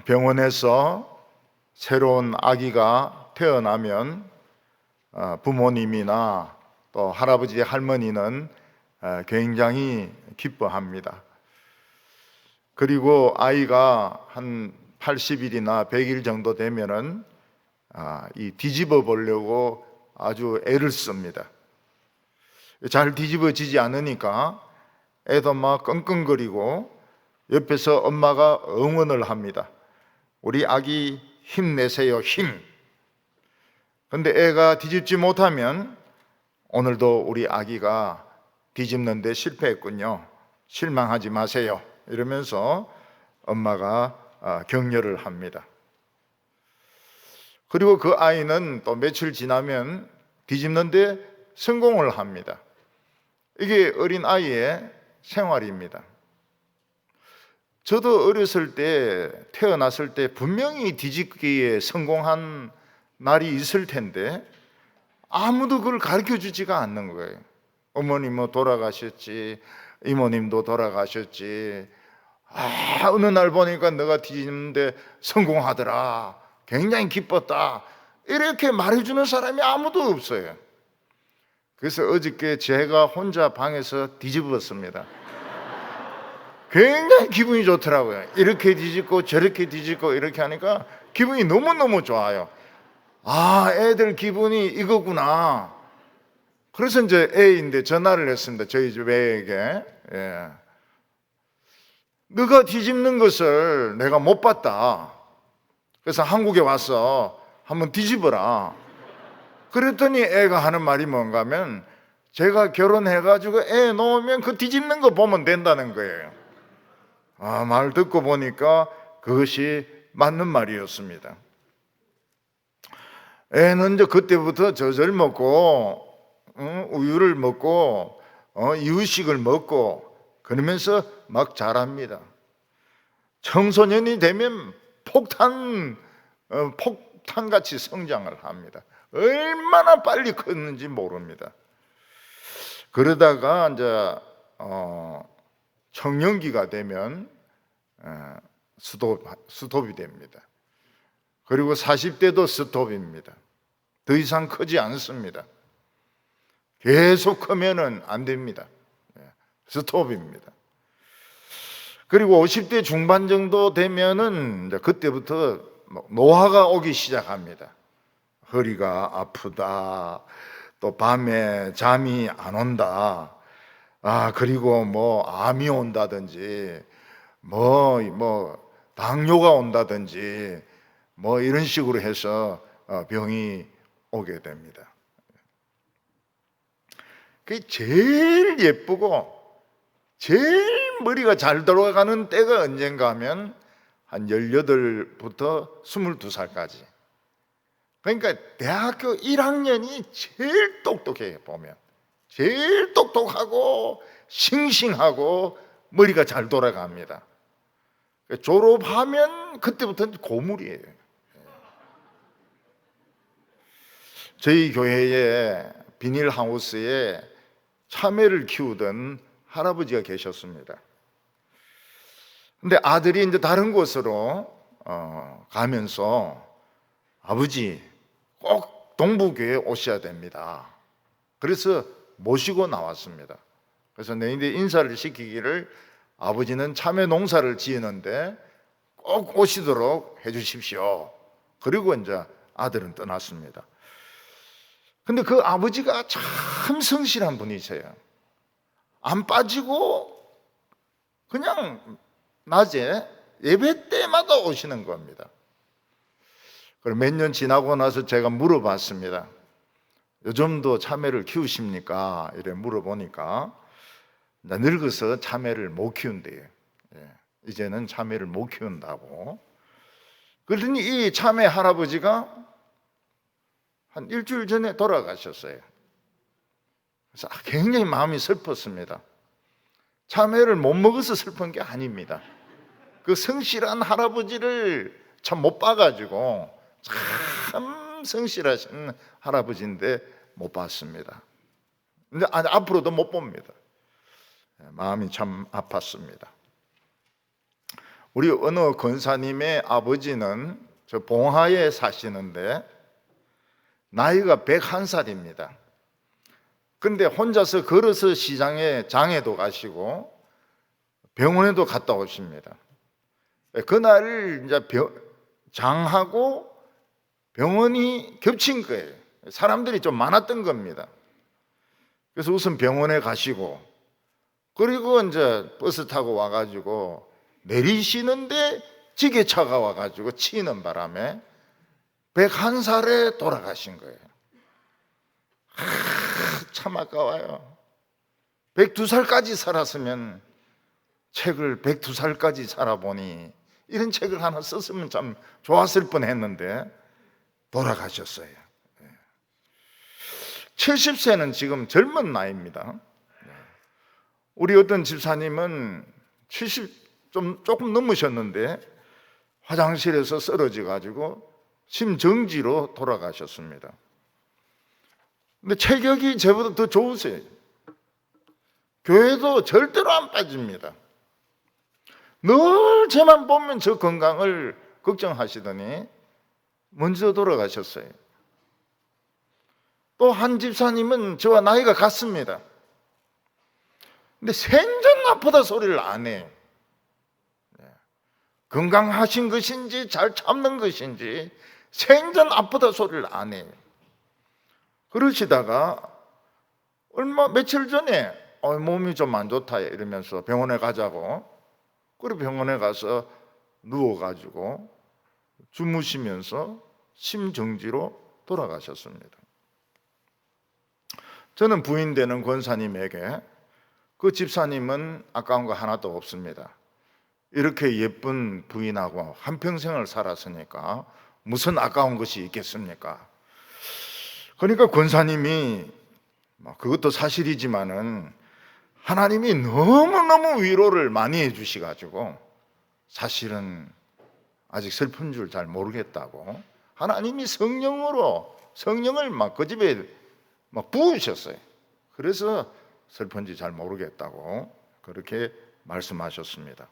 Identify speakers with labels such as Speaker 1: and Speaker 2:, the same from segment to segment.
Speaker 1: 병원에서 새로운 아기가 태어나면 부모님이나 또 할아버지, 할머니는 굉장히 기뻐합니다. 그리고 아이가 한 80일이나 100일 정도 되면은 이 뒤집어 보려고 아주 애를 씁니다. 잘 뒤집어지지 않으니까 애도 막 끙끙거리고 옆에서 엄마가 응원을 합니다. 우리 아기 힘내세요, 힘. 근데 애가 뒤집지 못하면 오늘도 우리 아기가 뒤집는데 실패했군요. 실망하지 마세요. 이러면서 엄마가 격려를 합니다. 그리고 그 아이는 또 며칠 지나면 뒤집는데 성공을 합니다. 이게 어린 아이의 생활입니다. 저도 어렸을 때, 태어났을 때 분명히 뒤집기에 성공한 날이 있을 텐데 아무도 그걸 가르쳐 주지가 않는 거예요. 어머니 뭐 돌아가셨지, 이모님도 돌아가셨지, 어느 날 보니까 너가 뒤집는데 성공하더라, 굉장히 기뻤다, 이렇게 말해주는 사람이 아무도 없어요. 그래서 어저께 제가 혼자 방에서 뒤집었습니다. 굉장히 기분이 좋더라고요. 이렇게 뒤집고 저렇게 뒤집고 이렇게 하니까 기분이 너무너무 좋아요. 애들 기분이 이거구나. 그래서 이제 애인데 전화를 했습니다. 저희 집 애에게. 너가 뒤집는 것을 내가 못 봤다. 그래서 한국에 와서 한번 뒤집어라. 그랬더니 애가 하는 말이 뭔가 하면, 제가 결혼해가지고 애 놓으면 그 뒤집는 거 보면 된다는 거예요. 말 듣고 보니까 그것이 맞는 말이었습니다. 애는 이제 그때부터 젖을 먹고 우유를 먹고 이유식을 먹고 그러면서 막 자랍니다. 청소년이 되면 폭탄같이 성장을 합니다. 얼마나 빨리 컸는지 모릅니다. 그러다가 이제 청년기가 되면 스톱이 됩니다. 그리고 40대도 스톱입니다. 더 이상 크지 않습니다. 계속 크면은 안 됩니다. 스톱입니다. 그리고 50대 중반 정도 되면은 이제 그때부터 노화가 오기 시작합니다. 허리가 아프다, 또 밤에 잠이 안 온다, 그리고 뭐 암이 온다든지 뭐 당뇨가 온다든지 뭐 이런 식으로 해서 병이 오게 됩니다. 그게 제일 예쁘고 제일 머리가 잘 돌아가는 때가 언젠가 하면 한 18부터 22살까지. 그러니까 대학교 1학년이 제일 똑똑해요. 보면 제일 똑똑하고 싱싱하고 머리가 잘 돌아갑니다. 졸업하면 그때부터는 고물이에요. 저희 교회에 비닐하우스에 참외를 키우던 할아버지가 계셨습니다. 근데 아들이 이제 다른 곳으로 가면서, 아버지 꼭 동부교회에 오셔야 됩니다. 그래서 모시고 나왔습니다. 그래서 내인데 인사를 시키기를, 아버지는 참외 농사를 지었는데 꼭 오시도록 해주십시오. 그리고 이제 아들은 떠났습니다. 근데 그 아버지가 참 성실한 분이세요. 안 빠지고 그냥 낮에 예배 때마다 오시는 겁니다. 그럼 몇 년 지나고 나서 제가 물어봤습니다. 요즘도 참외를 키우십니까? 이래 물어보니까 늙어서 참외를 못 키운대요. 이제는 참외를 못 키운다고. 그러더니 이 참외 할아버지가 한 일주일 전에 돌아가셨어요. 그래서 굉장히 마음이 슬펐습니다. 참외를 못 먹어서 슬픈 게 아닙니다. 그 성실한 할아버지를 참 못 봐가지고, 참 성실하신 할아버지인데 못 봤습니다. 근데 앞으로도 못 봅니다. 마음이 참 아팠습니다. 우리 어느 권사님의 아버지는 저 봉하에 사시는데 나이가 101살입니다. 근데 혼자서 걸어서 시장에 장에도 가시고 병원에도 갔다 오십니다. 그날 이제 장하고 병원이 겹친 거예요. 사람들이 좀 많았던 겁니다. 그래서 우선 병원에 가시고, 그리고 이제 버스 타고 와가지고 내리시는데 지게차가 와가지고 치는 바람에 101살에 돌아가신 거예요. 참 아까워요. 102살까지 살았으면, 책을 102살까지 살아보니 이런 책을 하나 썼으면 참 좋았을 뻔했는데 돌아가셨어요. 70세는 지금 젊은 나이입니다. 우리 어떤 집사님은 70 조금 넘으셨는데 화장실에서 쓰러져 가지고 심정지로 돌아가셨습니다. 근데 체격이 저보다 더 좋으세요. 교회도 절대로 안 빠집니다. 늘 저만 보면 저 건강을 걱정하시더니 먼저 돌아가셨어요. 또 한 집사님은 저와 나이가 같습니다. 근데 생전 나보다 소리를 안 해요. 건강하신 것인지 잘 참는 것인지 생전 아프다 소리를 안 해요. 그러시다가 며칠 전에 몸이 좀 안 좋다 이러면서 병원에 가자고, 그리고 병원에 가서 누워가지고 주무시면서 심정지로 돌아가셨습니다. 저는 부인 되는 권사님에게 그 집사님은 아까운 거 하나도 없습니다. 이렇게 예쁜 부인하고 한평생을 살았으니까 무슨 아까운 것이 있겠습니까? 그러니까 권사님이, 그것도 사실이지만은 하나님이 너무너무 위로를 많이 해주시가지고 사실은 아직 슬픈 줄 잘 모르겠다고 하나님이 성령을 막 그 집에 막 부으셨어요. 그래서 슬픈지 잘 모르겠다고 그렇게 말씀하셨습니다.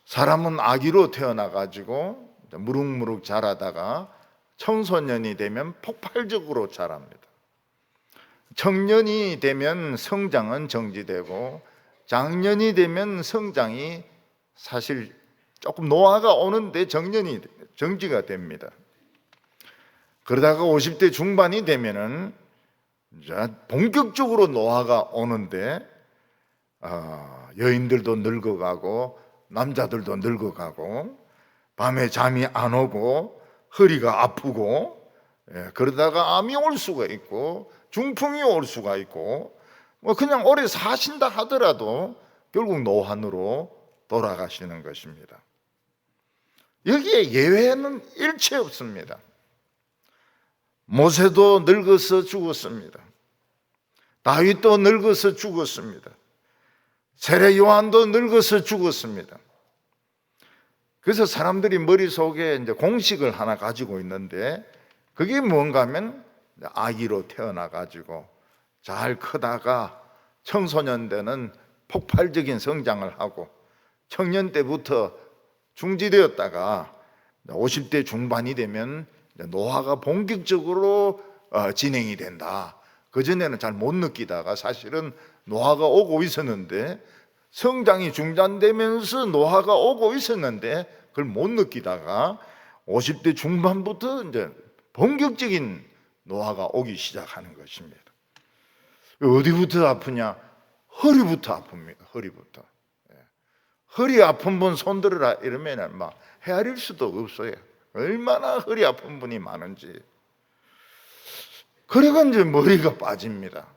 Speaker 1: 사람은 아기로 태어나가지고 무럭무럭 자라다가 청소년이 되면 폭발적으로 자랍니다. 청년이 되면 성장은 정지되고 장년이 되면 성장이 사실 조금 노화가 오는데 정지가 됩니다. 그러다가 50대 중반이 되면은 이제 본격적으로 노화가 오는데 여인들도 늙어가고 남자들도 늙어가고 밤에 잠이 안 오고 허리가 아프고, 그러다가 암이 올 수가 있고 중풍이 올 수가 있고, 그냥 오래 사신다 하더라도 결국 노환으로 돌아가시는 것입니다. 여기에 예외는 일체 없습니다. 모세도 늙어서 죽었습니다. 다윗도 늙어서 죽었습니다. 세례 요한도 늙어서 죽었습니다. 그래서 사람들이 머릿속에 이제 공식을 하나 가지고 있는데, 그게 뭔가 하면 아기로 태어나가지고 잘 크다가 청소년 때는 폭발적인 성장을 하고 청년 때부터 중지되었다가 50대 중반이 되면 노화가 본격적으로 진행이 된다. 그전에는 잘 못 느끼다가 사실은 노화가 오고 있었는데, 성장이 중단되면서 노화가 오고 있었는데 그걸 못 느끼다가 50대 중반부터 이제 본격적인 노화가 오기 시작하는 것입니다. 어디부터 아프냐? 허리부터 아픕니다. 허리부터. 허리 아픈 분 손들어라 이러면 막 헤아릴 수도 없어요. 얼마나 허리 아픈 분이 많은지. 그리고 이제 머리가 빠집니다.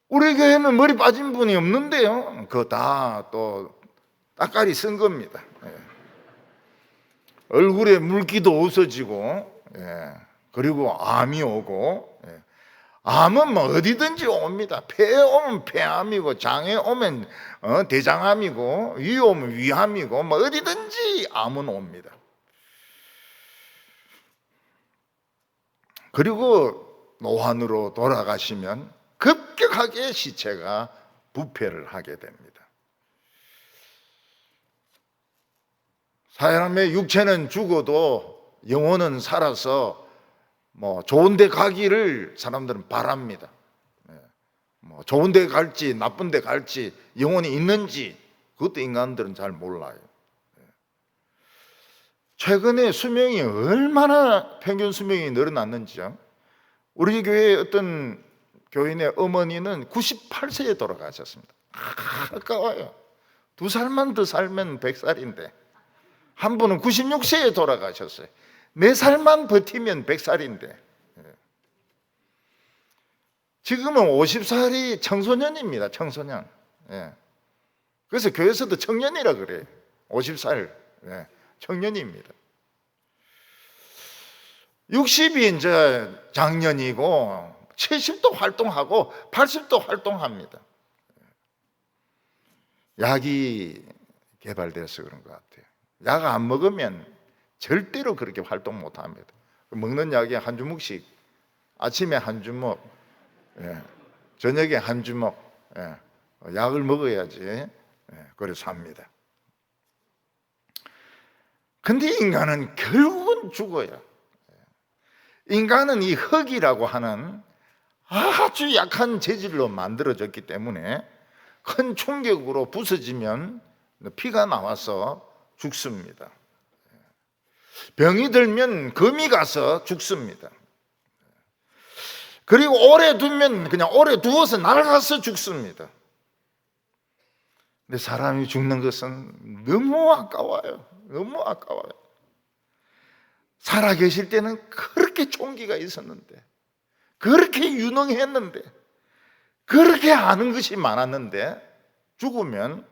Speaker 1: 우리 교회는 머리 빠진 분이 없는데요. 그거 다 또 따까리 쓴 겁니다. 얼굴에 물기도 없어지고, 그리고 암이 오고, 암은 뭐 어디든지 옵니다. 폐에 오면 폐암이고, 장에 오면 대장암이고, 위에 오면 위암이고, 뭐 어디든지 암은 옵니다. 그리고 노환으로 돌아가시면 급격하게 시체가 부패를 하게 됩니다. 사람의 육체는 죽어도 영혼은 살아서 뭐 좋은 데 가기를 사람들은 바랍니다. 뭐 좋은 데 갈지 나쁜 데 갈지 영혼이 있는지 그것도 인간들은 잘 몰라요. 최근에 수명이 얼마나 평균 수명이 늘어났는지요. 우리 교회의 어떤 교인의 어머니는 98세에 돌아가셨습니다. 아까워요. 2살만 더 살면 100살인데 한 분은 96세에 돌아가셨어요. 4살만 버티면 100살인데 지금은 50살이 청소년입니다. 청소년. 그래서 교회에서도 청년이라 그래요. 50살 청년입니다. 60이 이제 장년이고 70도 활동하고 80도 활동합니다. 약이 개발돼서 그런 것 같아요. 약 안 먹으면 절대로 그렇게 활동 못 합니다. 먹는 약이 한 주먹씩, 아침에 한 주먹, 저녁에 한 주먹, 약을 먹어야지 그래서 합니다. 근데 인간은 결국은 죽어요. 인간은 이 흙이라고 하는 아주 약한 재질로 만들어졌기 때문에 큰 충격으로 부서지면 피가 나와서 죽습니다. 병이 들면 금이 가서 죽습니다. 그리고 오래 두면 그냥 오래 두어서 낡아서 죽습니다. 근데 사람이 죽는 것은 너무 아까워요. 너무 아까워요. 살아계실 때는 그렇게 총기가 있었는데, 그렇게 유능했는데, 그렇게 아는 것이 많았는데 죽으면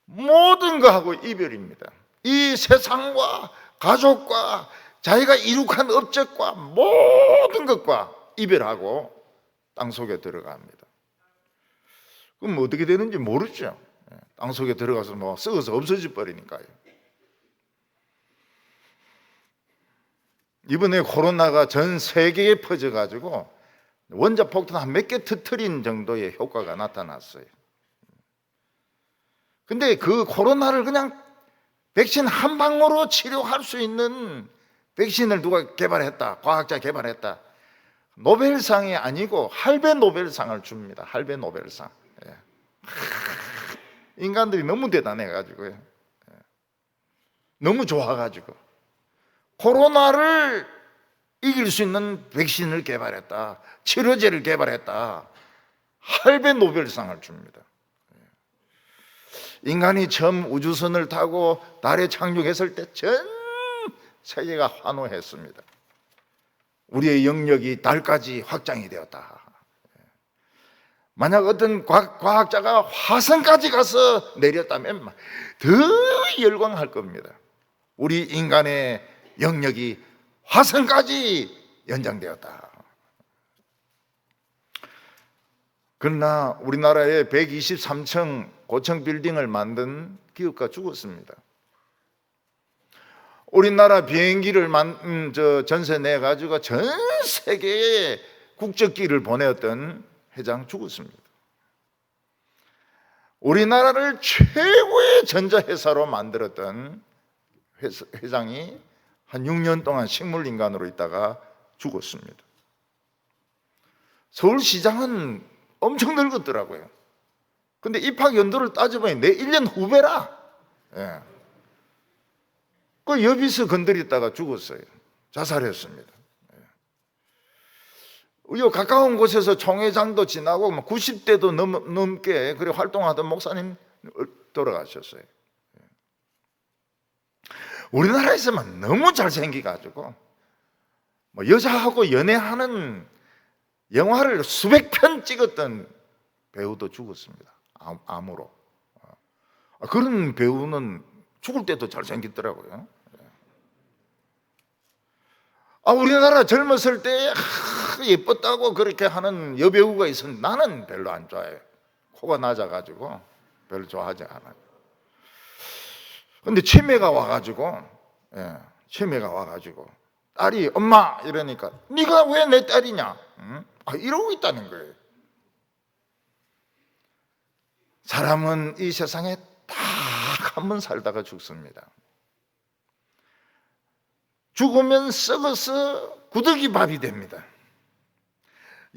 Speaker 1: 모든 거하고 이별입니다. 이 세상과 가족과 자기가 이룩한 업적과 모든 것과 이별하고 땅속에 들어갑니다. 그럼 어떻게 되는지 모르죠. 땅속에 들어가서 뭐 썩어서 없어져 버리니까요. 이번에 코로나가 전 세계에 퍼져가지고 원자폭탄 한 몇 개 터뜨린 정도의 효과가 나타났어요. 근데 그 코로나를 그냥 백신 한 방으로 치료할 수 있는 백신을 누가 개발했다, 과학자 개발했다. 노벨상이 아니고 할배 노벨상을 줍니다. 할배 노벨상. 인간들이 너무 대단해가지고요. 너무 좋아가지고 코로나를 이길 수 있는 백신을 개발했다, 치료제를 개발했다, 할배 노벨상을 줍니다. 인간이 처음 우주선을 타고 달에 착륙했을 때 전 세계가 환호했습니다. 우리의 영역이 달까지 확장이 되었다. 만약 어떤 과학자가 화성까지 가서 내렸다면 더 열광할 겁니다. 우리 인간의 영역이 화성까지 연장되었다. 그러나 우리나라에 123층 고층 빌딩을 만든 기업가 죽었습니다. 우리나라 비행기를 전세 내가지고 전 세계에 국적기를 보내었던 회장 죽었습니다. 우리나라를 최고의 전자회사로 만들었던 회장이 한 6년 동안 식물인간으로 있다가 죽었습니다. 서울시장은 엄청 늙었더라고요. 근데 입학 연도를 따져보니 내 1년 후배라. 그 여비서 건드렸다가 죽었어요. 자살했습니다. 요 가까운 곳에서 총회장도 지나고 90대도 넘게 그래 활동하던 목사님 돌아가셨어요. 우리나라에서만 너무 잘생겨가지고 뭐 여자하고 연애하는 영화를 수백 편 찍었던 배우도 죽었습니다. 암으로. 그런 배우는 죽을 때도 잘생겼더라고요. 우리나라 젊었을 때 예뻤다고 그렇게 하는 여배우가 있었는데 나는 별로 안 좋아해요. 코가 낮아가지고 별로 좋아하지 않아요. 근데 치매가 와가지고 딸이 엄마 이러니까 네가 왜 내 딸이냐? 이러고 있다는 거예요. 사람은 이 세상에 딱 한 번 살다가 죽습니다. 죽으면 썩어서 구더기 밥이 됩니다.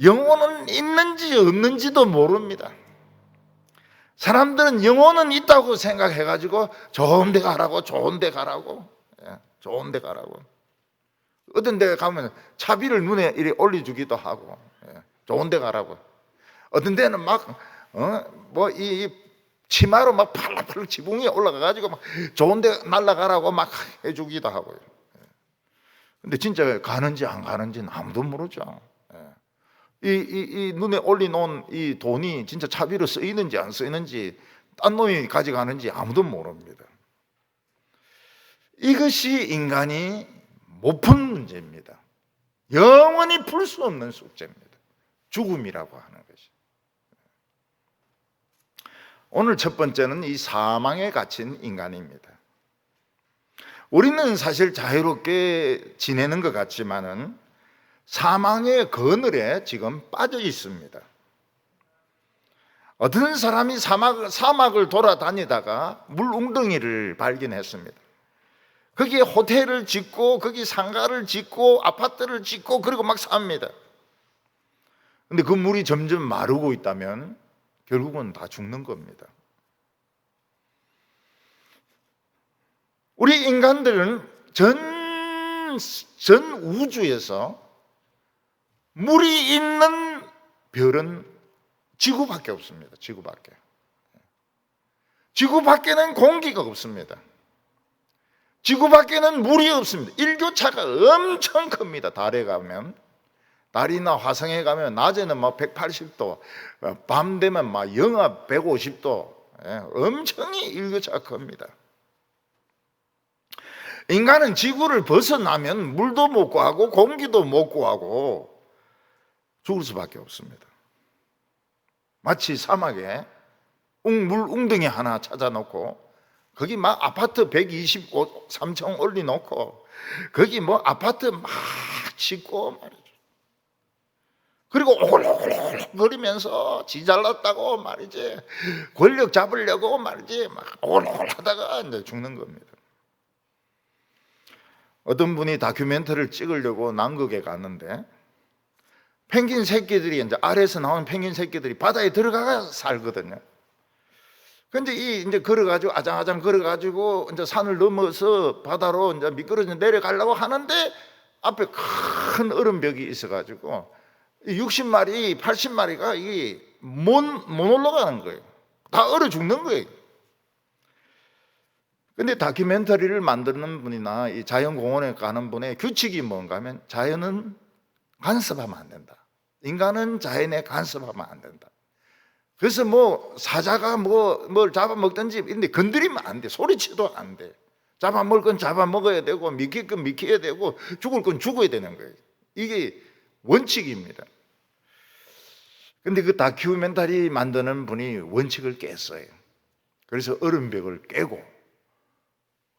Speaker 1: 영혼은 있는지 없는지도 모릅니다. 사람들은 영혼은 있다고 생각해가지고 좋은 데 가라고, 좋은 데 가라고, 좋은 데 가라고. 어떤 데 가면 차비를 눈에 이렇게 올려주기도 하고, 좋은 데 가라고. 어떤 데는 막, 이 치마로 막 팔락팔락 지붕 위에 올라가가지고 막 좋은 데 날아가라고 막 해주기도 하고요. 근데 진짜 가는지 안 가는지는 아무도 모르죠. 이 눈에 올려놓은 이 돈이 진짜 차비로 쓰이는지 안 쓰이는지, 딴 놈이 가져가는지 아무도 모릅니다. 이것이 인간이 못 푼 문제입니다. 영원히 풀 수 없는 숙제입니다. 죽음이라고 하는 것이. 오늘 첫 번째는 이 사망에 갇힌 인간입니다. 우리는 사실 자유롭게 지내는 것 같지만은 사망의 그늘에 지금 빠져 있습니다. 어떤 사람이 사막을 돌아다니다가 물 웅덩이를 발견했습니다. 거기에 호텔을 짓고 거기 상가를 짓고 아파트를 짓고 그리고 막 삽니다. 근데 그 물이 점점 마르고 있다면 결국은 다 죽는 겁니다. 우리 인간들은 전 우주에서 물이 있는 별은 지구밖에 없습니다. 지구밖에. 지구밖에는 공기가 없습니다. 지구밖에는 물이 없습니다. 일교차가 엄청 큽니다. 달에 가면, 달이나 화성에 가면 낮에는 막 180도, 밤 되면 막 영하 150도, 엄청이 일교차가 큽니다. 인간은 지구를 벗어나면 물도 못 구하고 공기도 못 구하고 죽을 수밖에 없습니다. 마치 사막에 물 웅덩이 하나 찾아놓고 거기 막 아파트 123층 올려놓고 거기 뭐 아파트 막 짓고 말이죠. 그리고 오글오글 거리면서 지 잘났다고 말이지, 권력 잡으려고 말이지 막 오글오글 하다가 이제 죽는 겁니다. 어떤 분이 다큐멘터리를 찍으려고 남극에 갔는데 펭귄 새끼들이, 이제 아래에서 나오는 펭귄 새끼들이 바다에 들어가 살거든요. 근데 이제 걸어가지고 아장아장 걸어가지고 이제 산을 넘어서 바다로 이제 미끄러져 내려가려고 하는데 앞에 큰 얼음벽이 있어가지고 60마리, 80마리가 못 올라가는 거예요. 다 얼어 죽는 거예요. 근데 다큐멘터리를 만드는 분이나 이 자연공원에 가는 분의 규칙이 뭔가 하면 자연은 간섭하면 안 된다. 인간은 자연에 간섭하면 안 된다. 그래서 뭐 사자가 뭘 잡아먹든지 근데 건드리면 안 돼. 소리치도 안 돼. 잡아먹을 건 잡아먹어야 되고 미킬 건 미켜야 되고 죽을 건 죽어야 되는 거예요. 이게 원칙입니다. 근데 그 다큐멘터리 만드는 분이 원칙을 깼어요. 그래서 얼음벽을 깨고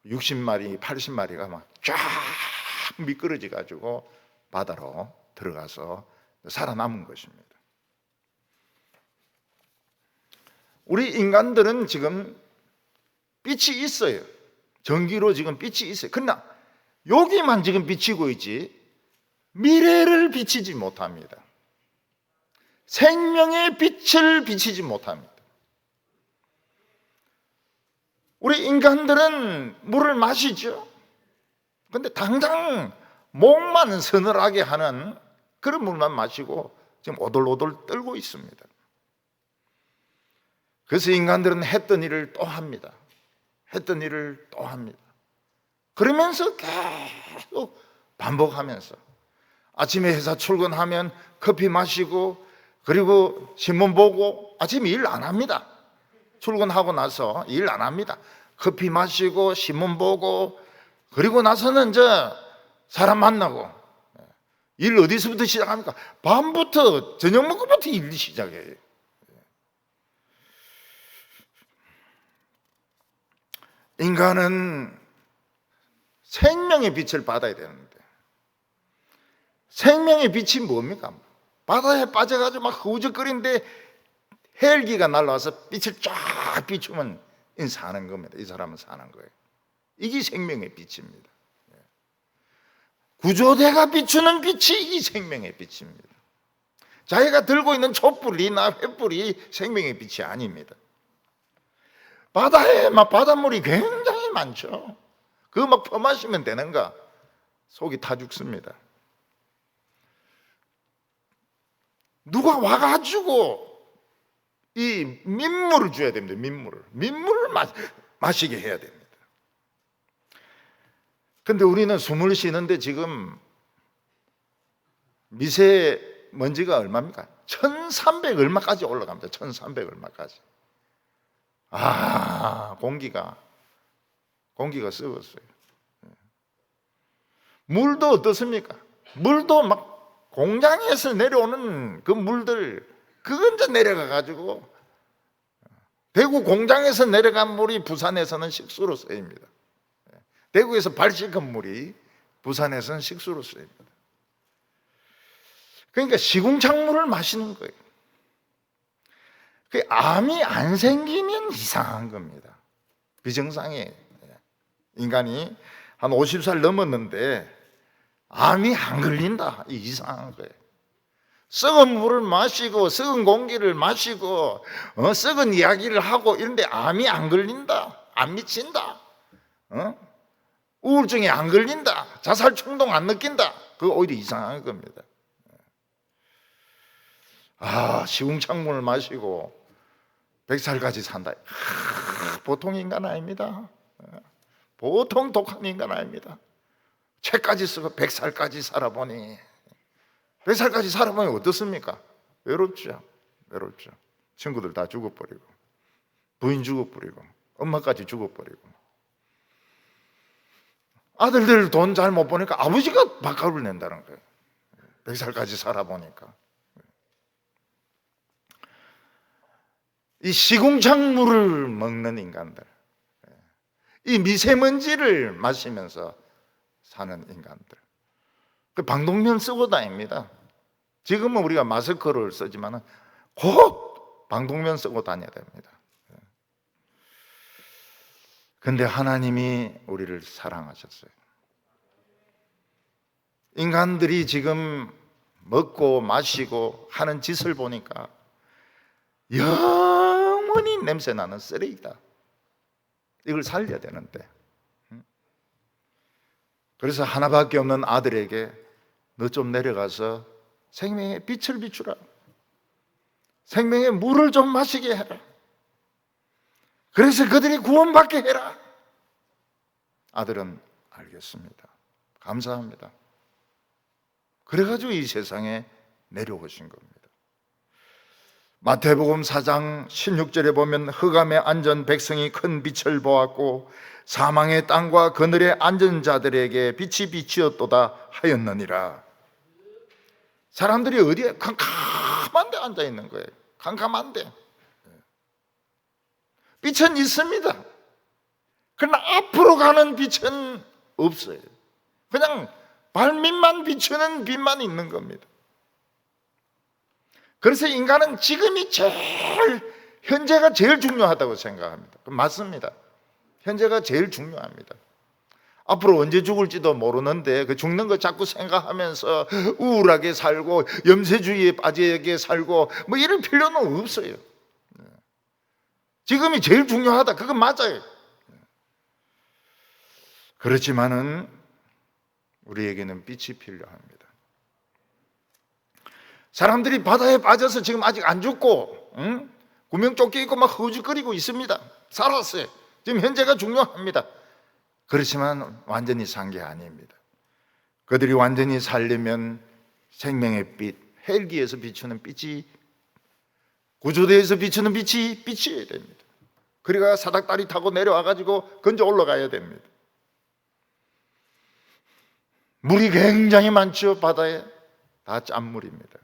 Speaker 1: 60마리, 80마리가 막 쫙 미끄러져 가지고 바다로 들어가서 살아남은 것입니다. 우리 인간들은 지금 빛이 있어요. 전기로 지금 빛이 있어요. 그러나 여기만 지금 비치고 있지 미래를 비치지 못합니다. 생명의 빛을 비치지 못합니다. 우리 인간들은 물을 마시죠. 그런데 당장 목만 서늘하게 하는 그런 물만 마시고 지금 오돌오돌 떨고 있습니다. 그래서 인간들은 했던 일을 또 합니다. 했던 일을 또 합니다. 그러면서 계속 반복하면서 아침에 회사 출근하면 커피 마시고 그리고 신문 보고 아침에 일 안 합니다. 출근하고 나서 일 안 합니다. 커피 마시고 신문 보고 그리고 나서는 사람 만나고. 일 어디서부터 시작합니까? 밤부터 저녁 먹고부터 일 시작해요. 인간은 생명의 빛을 받아야 되는데 생명의 빛이 뭡니까? 바다에 빠져가지고 막 흐우적거리는데 헬기가 날라와서 빛을 쫙 비추면 사는 겁니다. 이 사람은 사는 거예요. 이게 생명의 빛입니다. 구조대가 비추는 빛이 이 생명의 빛입니다. 자기가 들고 있는 촛불이나 횃불이 생명의 빛이 아닙니다. 바다에 막 바닷물이 굉장히 많죠. 그거 막 퍼마시면 되는가? 속이 타 죽습니다. 누가 와가지고 이 민물을 줘야 됩니다. 민물을 마시게 해야 됩니다. 근데 우리는 숨을 쉬는데 지금 미세먼지가 얼마입니까? 1300 얼마까지 올라갑니다. 1300 얼마까지. 공기가 썩었어요. 물도 어떻습니까? 물도 막 공장에서 내려오는 그 물들, 그건 이제 내려가가지고 대구 공장에서 내려간 물이 부산에서는 식수로 쓰입니다. 대구에서 발식한 물이 부산에서는 식수로 쓰입니다. 그러니까 시궁창물을 마시는 거예요. 그 암이 안 생기면 이상한 겁니다. 비정상이에요. 인간이 한 50살 넘었는데 암이 안 걸린다, 이상한 거예요. 썩은 물을 마시고 썩은 공기를 마시고 썩은 이야기를 하고 이런데 암이 안 걸린다, 안 미친다, 우울증이 안 걸린다, 자살 충동 안 느낀다, 그거 오히려 이상한 겁니다. 시궁창문을 마시고 100살까지 산다, 보통 인간 아닙니다. 보통 독한 인간 아닙니다. 책까지 쓰고 100살까지 살아보니 100살까지 살아보니 어떻습니까? 외롭죠. 친구들 다 죽어버리고, 부인 죽어버리고, 엄마까지 죽어버리고, 아들들 돈 잘 못 버니까 아버지가 밥값을 낸다는 거예요. 100살까지 살아보니까. 이 시궁창물을 먹는 인간들, 이 미세먼지를 마시면서 사는 인간들, 그 방독면 쓰고 다닙니다. 지금은 우리가 마스크를 쓰지만 곧 방독면 쓰고 다녀야 됩니다. 그런데 하나님이 우리를 사랑하셨어요. 인간들이 지금 먹고 마시고 하는 짓을 보니까 영원히 냄새나는 쓰레기다. 이걸 살려야 되는데, 그래서 하나밖에 없는 아들에게 너 좀 내려가서 생명의 빛을 비추라, 생명의 물을 좀 마시게 해라, 그래서 그들이 구원받게 해라. 아들은 알겠습니다, 감사합니다. 그래가지고 이 세상에 내려오신 겁니다. 마태복음 4장 16절에 보면 흑암에 앉은 백성이 큰 빛을 보았고 사망의 땅과 그늘에 앉은 자들에게 빛이 비치었도다 하였느니라. 사람들이 어디에? 캄캄한 데 앉아 있는 거예요. 캄캄한 데. 빛은 있습니다. 그러나 앞으로 가는 빛은 없어요. 그냥 발밑만 비추는 빛만 있는 겁니다. 그래서 인간은 지금이 현재가 제일 중요하다고 생각합니다. 맞습니다. 현재가 제일 중요합니다. 앞으로 언제 죽을지도 모르는데 그 죽는 거 자꾸 생각하면서 우울하게 살고 염세주의에 빠지게 살고 뭐 이럴 필요는 없어요. 지금이 제일 중요하다, 그건 맞아요. 그렇지만은 우리에게는 빛이 필요합니다. 사람들이 바다에 빠져서 지금 아직 안 죽고 구명조끼 입고 막 허우적거리고 있습니다. 살았어요. 지금 현재가 중요합니다. 그렇지만 완전히 산 게 아닙니다. 그들이 완전히 살려면 생명의 빛, 헬기에서 비추는 빛이, 구조대에서 비추는 빛이 비쳐야 됩니다. 그러니까 사닥다리 타고 내려와가지고 건져 올라가야 됩니다. 물이 굉장히 많죠. 바다에 다 짠물입니다.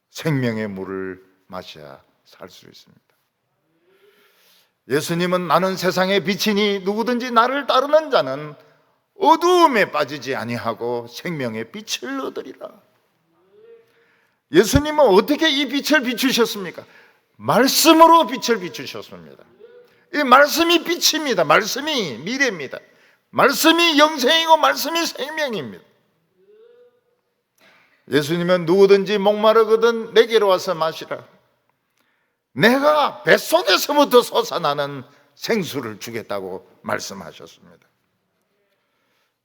Speaker 1: 생명의 물을 마셔야 살 수 있습니다. 예수님은 나는 세상의 빛이니 누구든지 나를 따르는 자는 어두움에 빠지지 아니하고 생명의 빛을 얻으리라. 예수님은 어떻게 이 빛을 비추셨습니까? 말씀으로 빛을 비추셨습니다. 이 말씀이 빛입니다. 말씀이 미래입니다. 말씀이 영생이고 말씀이 생명입니다. 예수님은 누구든지 목마르거든 내게로 와서 마시라. 내가 뱃속에서부터 솟아나는 생수를 주겠다고 말씀하셨습니다.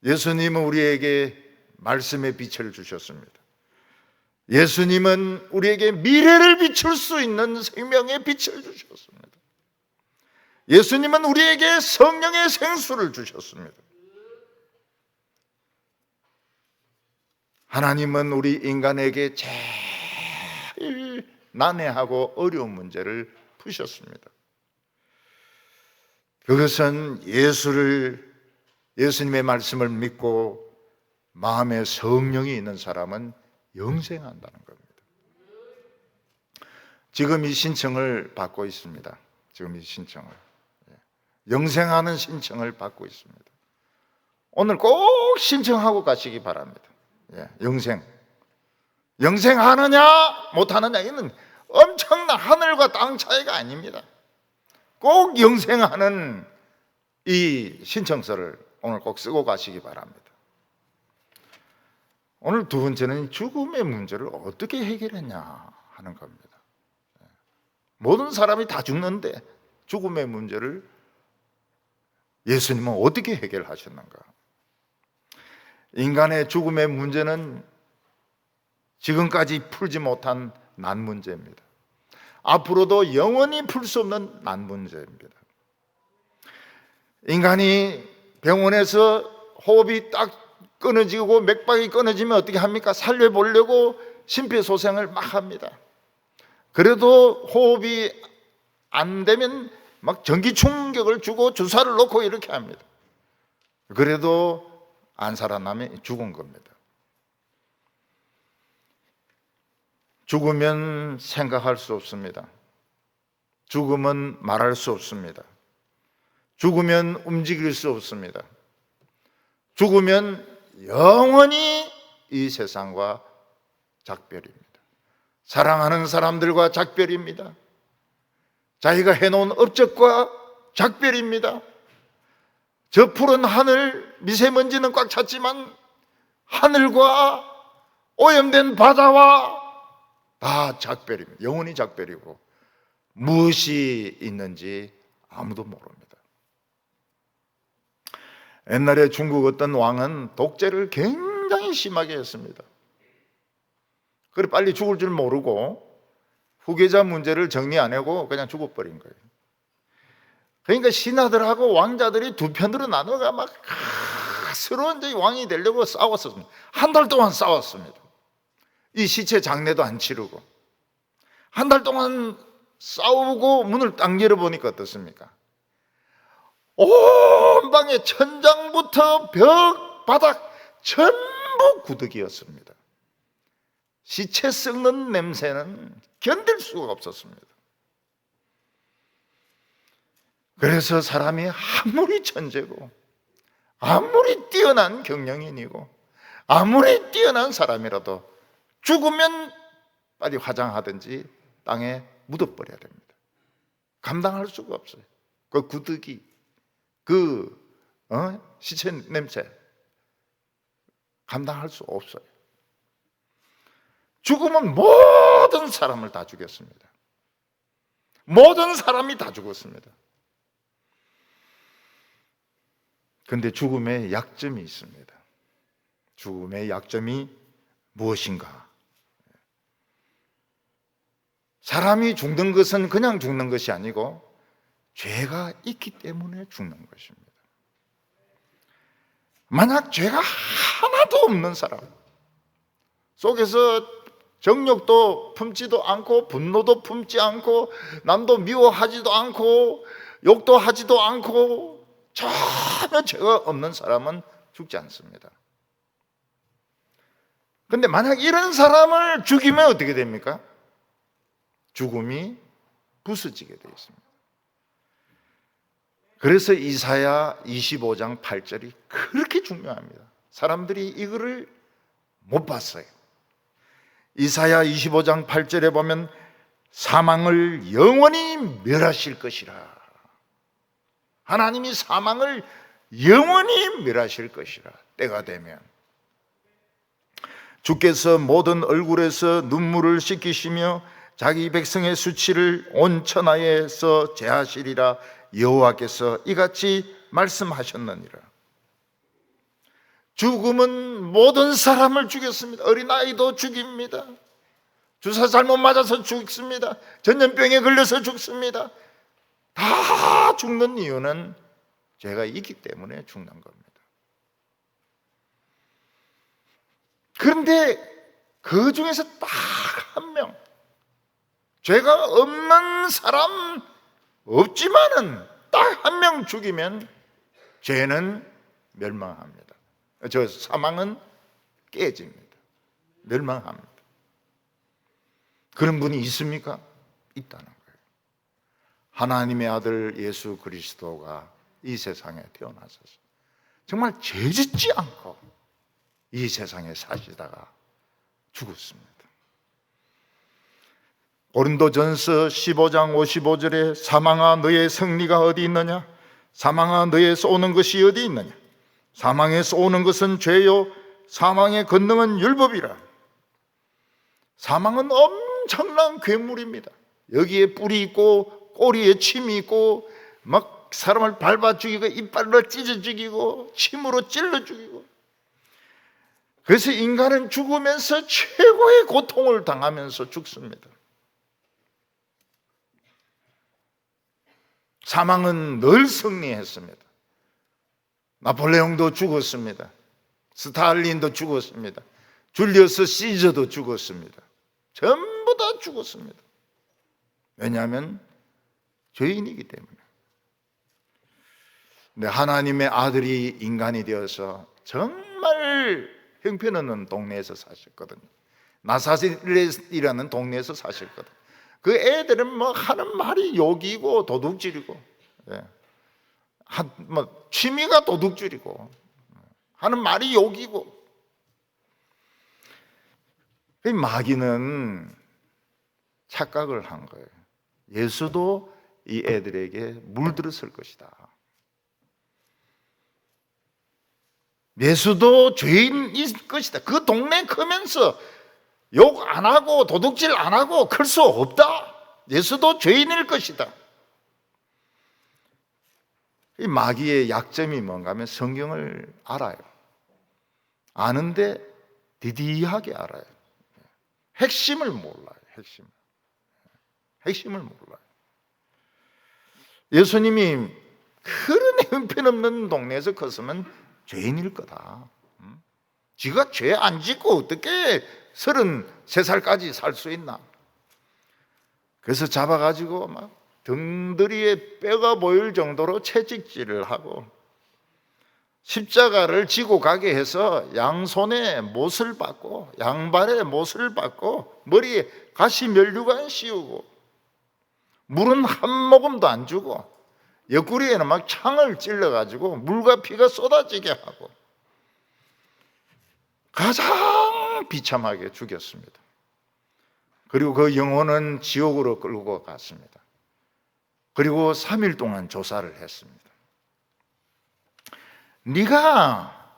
Speaker 1: 예수님은 우리에게 말씀의 빛을 주셨습니다. 예수님은 우리에게 미래를 비출 수 있는 생명의 빛을 주셨습니다. 예수님은 우리에게 성령의 생수를 주셨습니다. 하나님은 우리 인간에게 제일 난해하고 어려운 문제를 푸셨습니다. 그것은 예수님의 말씀을 믿고 마음에 성령이 있는 사람은 영생한다는 겁니다. 지금 이 신청을 받고 있습니다. 지금 이 신청을, 영생하는 신청을 받고 있습니다. 오늘 꼭 신청하고 가시기 바랍니다. 영생하느냐 못하느냐 이는 엄청난 하늘과 땅 차이가 아닙니다. 꼭 영생하는 이 신청서를 오늘 꼭 쓰고 가시기 바랍니다. 오늘 두 번째는 죽음의 문제를 어떻게 해결했냐 하는 겁니다. 모든 사람이 다 죽는데 죽음의 문제를 예수님은 어떻게 해결하셨는가? 인간의 죽음의 문제는 지금까지 풀지 못한 난문제입니다. 앞으로도 영원히 풀 수 없는 난문제입니다. 인간이 병원에서 호흡이 딱 끊어지고 맥박이 끊어지면 어떻게 합니까? 살려보려고 심폐소생을 막 합니다. 그래도 호흡이 안 되면 막 전기 충격을 주고 주사를 놓고 이렇게 합니다. 그래도 안 살아나면 죽은 겁니다. 죽으면 생각할 수 없습니다. 죽으면 말할 수 없습니다. 죽으면 움직일 수 없습니다. 죽으면 영원히 이 세상과 작별입니다. 사랑하는 사람들과 작별입니다. 자기가 해놓은 업적과 작별입니다. 저 푸른 하늘, 미세먼지는 꽉 찼지만 하늘과 오염된 바다와 다 작별입니다. 영원히 작별이고 무엇이 있는지 아무도 모릅니다. 옛날에 중국 어떤 왕은 독재를 굉장히 심하게 했습니다. 그래 빨리 죽을 줄 모르고 후계자 문제를 정리 안 하고 그냥 죽어버린 거예요. 그러니까 신하들하고 왕자들이 두 편으로 나눠가 막 서로 이제 왕이 되려고 싸웠습니다. 한 달 동안 싸웠습니다. 이 시체 장례도 안 치르고 한 달 동안 싸우고 문을 딱 열어보니까 어떻습니까? 온 방에 천장부터 벽, 바닥 전부 구더기였습니다. 시체 썩는 냄새는 견딜 수가 없었습니다. 그래서 사람이 아무리 천재고 아무리 뛰어난 경영인이고 아무리 뛰어난 사람이라도 죽으면 빨리 화장하든지 땅에 묻어버려야 됩니다. 감당할 수가 없어요. 그 구더기, 시체 냄새 감당할 수 없어요. 죽으면 모든 사람을 다 죽였습니다. 모든 사람이 다 죽었습니다. 그런데 죽음의 약점이 있습니다. 죽음의 약점이 무엇인가? 사람이 죽는 것은 그냥 죽는 것이 아니고 죄가 있기 때문에 죽는 것입니다. 만약 죄가 하나도 없는 사람 속에서 정욕도 품지도 않고 분노도 품지 않고 남도 미워하지도 않고 욕도 하지도 않고 전혀 죄가 없는 사람은 죽지 않습니다. 그런데 만약 이런 사람을 죽이면 어떻게 됩니까? 죽음이 부서지게 되어 있습니다. 그래서 이사야 25장 8절이 그렇게 중요합니다. 사람들이 이거를 못 봤어요. 이사야 25장 8절에 보면 사망을 영원히 멸하실 것이라. 하나님이 사망을 영원히 멸하실 것이라. 때가 되면 주께서 모든 얼굴에서 눈물을 씻기시며 자기 백성의 수치를 온 천하에서 제하시리라. 여호와께서 이같이 말씀하셨느니라. 죽음은 모든 사람을 죽였습니다. 어린아이도 죽입니다. 주사 잘못 맞아서 죽습니다. 전염병에 걸려서 죽습니다. 다 죽는 이유는 죄가 있기 때문에 죽는 겁니다. 그런데 그 중에서 딱 한 명, 죄가 없는 사람 없지만은 딱 한 명 죽이면 죄는 멸망합니다. 저 사망은 깨집니다. 멸망합니다. 그런 분이 있습니까? 있다는 거예요. 하나님의 아들 예수 그리스도가 이 세상에 태어나셔서 정말 죄짓지 않고 이 세상에 사시다가 죽었습니다. 고린도전서 15장 55절에 사망아 너의 승리가 어디 있느냐? 사망아 너의 쏘는 것이 어디 있느냐? 사망에 쏘는 것은 죄요 사망의 권능은 율법이라. 사망은 엄청난 괴물입니다. 여기에 뿔이 있고 꼬리에 침이 있고 막 사람을 밟아 죽이고 이빨로 찢어 죽이고 침으로 찔러 죽이고, 그래서 인간은 죽으면서 최고의 고통을 당하면서 죽습니다. 사망은 늘 승리했습니다. 나폴레옹도 죽었습니다. 스탈린도 죽었습니다. 줄리어스 시저도 죽었습니다. 전부 다 죽었습니다. 왜냐하면 죄인이기 때문에. 근데 하나님의 아들이 인간이 되어서 정말 형편없는 동네에서 사셨거든요. 나사렛이라는 동네에서 사셨거든요. 그 애들은 뭐 하는 말이 욕이고 도둑질이고, 뭐 취미가 도둑질이고, 하는 말이 욕이고. 마귀는 착각을 한 거예요. 예수도 이 애들에게 물들었을 것이다. 예수도 죄인일 것이다. 그 동네 크면서 욕 안 하고 도둑질 안 하고 클 수 없다. 예수도 죄인일 것이다. 이 마귀의 약점이 뭔가 하면 성경을 알아요. 아는데 디디하게 알아요. 핵심을 몰라요. 핵심을 몰라요. 예수님이 그런 형편없는 동네에서 컸으면 죄인일 거다. 지가 죄 안 짓고 어떻게 33살까지 살 수 있나? 그래서 잡아가지고 막 등다리에 뼈가 보일 정도로 채찍질을 하고 십자가를 지고 가게 해서 양손에 못을 박고 양발에 못을 박고 머리에 가시 면류관 씌우고 물은 한 모금도 안 주고 옆구리에는 막 창을 찔러가지고 물과 피가 쏟아지게 하고 가장 비참하게 죽였습니다. 그리고 그 영혼은 지옥으로 끌고 갔습니다. 그리고 3일 동안 조사를 했습니다. 네가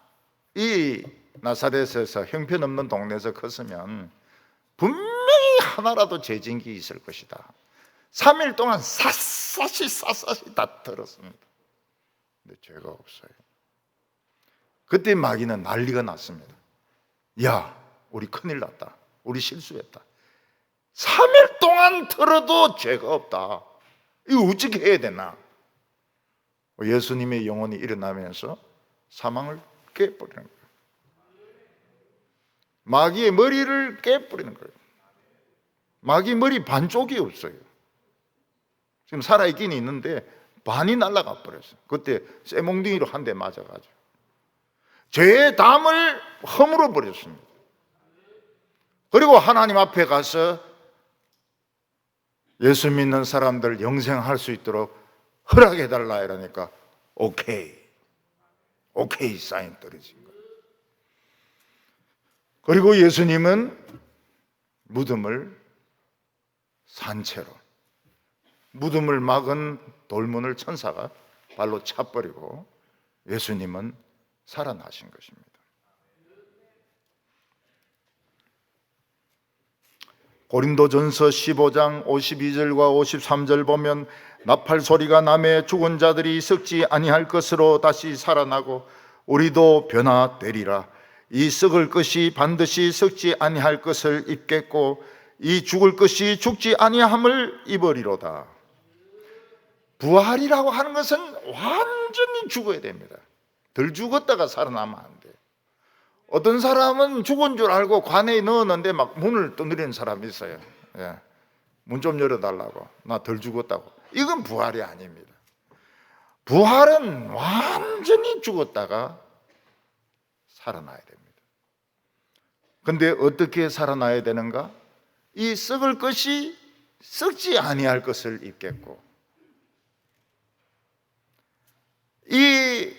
Speaker 1: 이 나사렛에서 형편없는 동네에서 컸으면 분명히 하나라도 죄진 게 있을 것이다. 3일 동안 샅샅이 다 들었습니다. 근데 죄가 없어요. 그때 마귀는 난리가 났습니다. 야, 우리 큰일 났다. 우리 실수했다. 3일 동안 들어도 죄가 없다. 이거 어떻게 해야 되나? 예수님의 영혼이 일어나면서 사망을 깨버리는 거예요. 마귀의 머리를 깨버리는 거예요. 마귀 머리 반쪽이 없어요. 지금 살아있긴 있는데 반이 날아가 버렸어요. 그때 쇠몽둥이로 한 대 맞아가지고 죄의 담을 허물어 버렸습니다. 그리고 하나님 앞에 가서 예수 믿는 사람들 영생할 수 있도록 허락해달라 이러니까 오케이 사인 떨어진 거예요. 그리고 예수님은 무덤을 산채로, 무덤을 막은 돌문을 천사가 발로 차버리고 예수님은 살아나신 것입니다. 고린도전서 15장 52절과 53절 보면 나팔 소리가 나매 죽은 자들이 썩지 아니할 것으로 다시 살아나고 우리도 변화되리라. 이 썩을 것이 반드시 썩지 아니할 것을 입겠고 이 죽을 것이 죽지 아니함을 입으리로다. 부활이라고 하는 것은 완전히 죽어야 됩니다. 덜 죽었다가 살아나면 안 돼요. 어떤 사람은 죽은 줄 알고 관에 넣었는데 막 문을 두드리는 사람이 있어요. 예. 문 좀 열어달라고. 나 덜 죽었다고. 이건 부활이 아닙니다. 부활은 완전히 죽었다가 살아나야 됩니다. 근데 어떻게 살아나야 되는가? 이 썩을 것이 썩지 아니할 것을 입겠고 이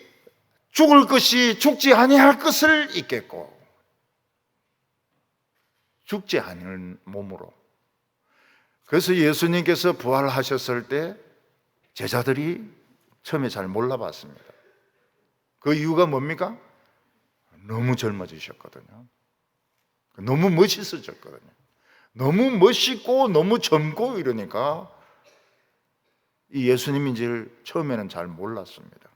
Speaker 1: 죽을 것이 죽지 아니할 것을 입겠고 죽지 않을 몸으로. 그래서 예수님께서 부활하셨을 때 제자들이 처음에 잘 몰라봤습니다. 그 이유가 뭡니까? 너무 젊어지셨거든요. 너무 멋있어졌거든요. 너무 멋있고 너무 젊고 이러니까 이 예수님인지를 처음에는 잘 몰랐습니다.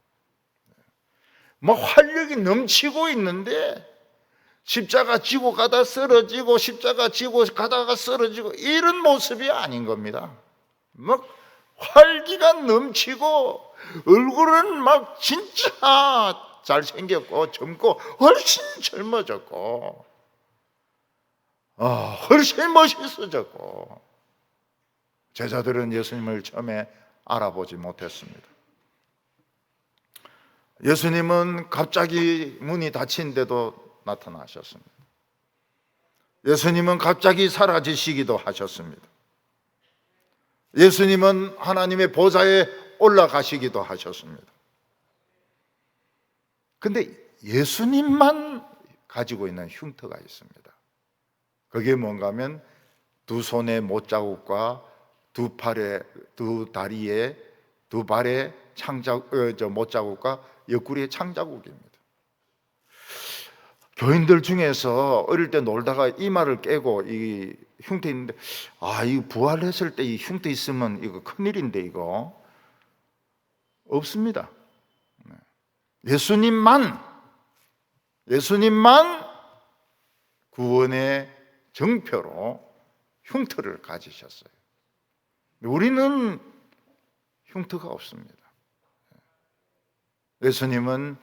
Speaker 1: 막 활력이 넘치고 있는데 십자가 지고 가다 쓰러지고 십자가 지고 가다가 쓰러지고 이런 모습이 아닌 겁니다. 막 활기가 넘치고 얼굴은 막 진짜 잘생겼고 젊고 훨씬 젊어졌고 훨씬 멋있어졌고 제자들은 예수님을 처음에 알아보지 못했습니다. 예수님은 갑자기 문이 닫힌데도 나타나셨습니다. 예수님은 갑자기 사라지시기도 하셨습니다. 예수님은 하나님의 보좌에 올라가시기도 하셨습니다. 근데 예수님만 가지고 있는 흉터가 있습니다. 그게 뭔가 하면 두 손의 못자국과 두 다리에 두 발의 못자국과 옆구리의 창자국입니다. 교인들 중에서 어릴 때 놀다가 이마를 깨고 이 흉터 있는데 이 부활했을 때 이 흉터 있으면 이거 큰일인데 이거 없습니다. 예수님만 구원의 정표로 흉터를 가지셨어요. 우리는 흉터가 없습니다. 예수님은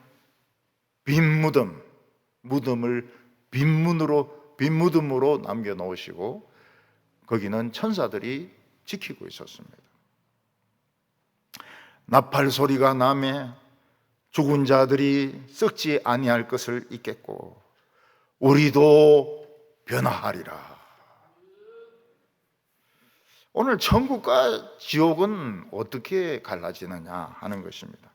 Speaker 1: 무덤을 빈무덤으로 남겨놓으시고 거기는 천사들이 지키고 있었습니다. 나팔 소리가 나매 죽은 자들이 썩지 아니할 것을 입겠고 우리도 변화하리라. 오늘 천국과 지옥은 어떻게 갈라지느냐 하는 것입니다.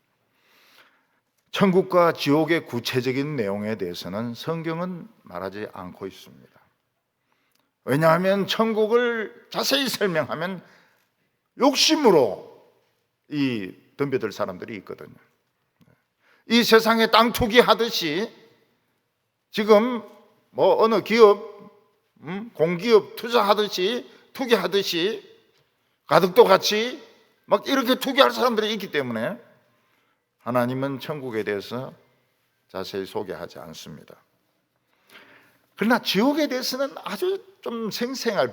Speaker 1: 천국과 지옥의 구체적인 내용에 대해서는 성경은 말하지 않고 있습니다. 왜냐하면 천국을 자세히 설명하면 욕심으로 이 덤벼들 사람들이 있거든요. 이 세상에 땅 투기하듯이 지금 어느 기업, 공기업 투기하듯이 가덕도 같이 막 이렇게 투기할 사람들이 있기 때문에 하나님은 천국에 대해서 자세히 소개하지 않습니다. 그러나 지옥에 대해서는 아주 좀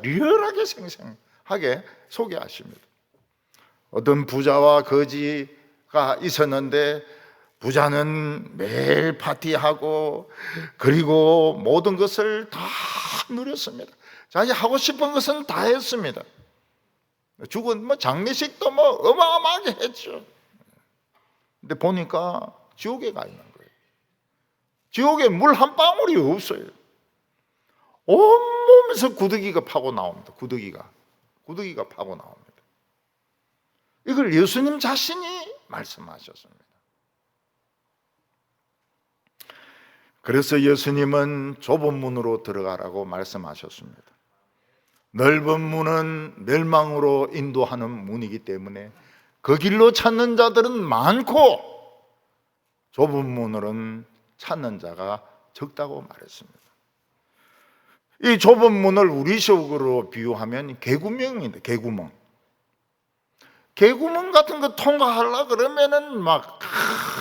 Speaker 1: 리얼하게 생생하게 소개하십니다. 어떤 부자와 거지가 있었는데 부자는 매일 파티하고 그리고 모든 것을 다 누렸습니다. 자기 하고 싶은 것은 다 했습니다. 죽은 장례식도 어마어마하게 했죠. 근데 보니까 지옥에 가 있는 거예요. 지옥에 물 한 방울이 없어요. 온몸에서 구더기가 파고 나옵니다. 구더기가 파고 나옵니다. 이걸 예수님 자신이 말씀하셨습니다. 그래서 예수님은 좁은 문으로 들어가라고 말씀하셨습니다. 넓은 문은 멸망으로 인도하는 문이기 때문에 그 길로 찾는 자들은 많고 좁은 문으로는 찾는 자가 적다고 말했습니다. 이 좁은 문을 우리식으로 비유하면 개구멍입니다. 개구멍. 개구멍 같은 거 통과하려고 그러면은 막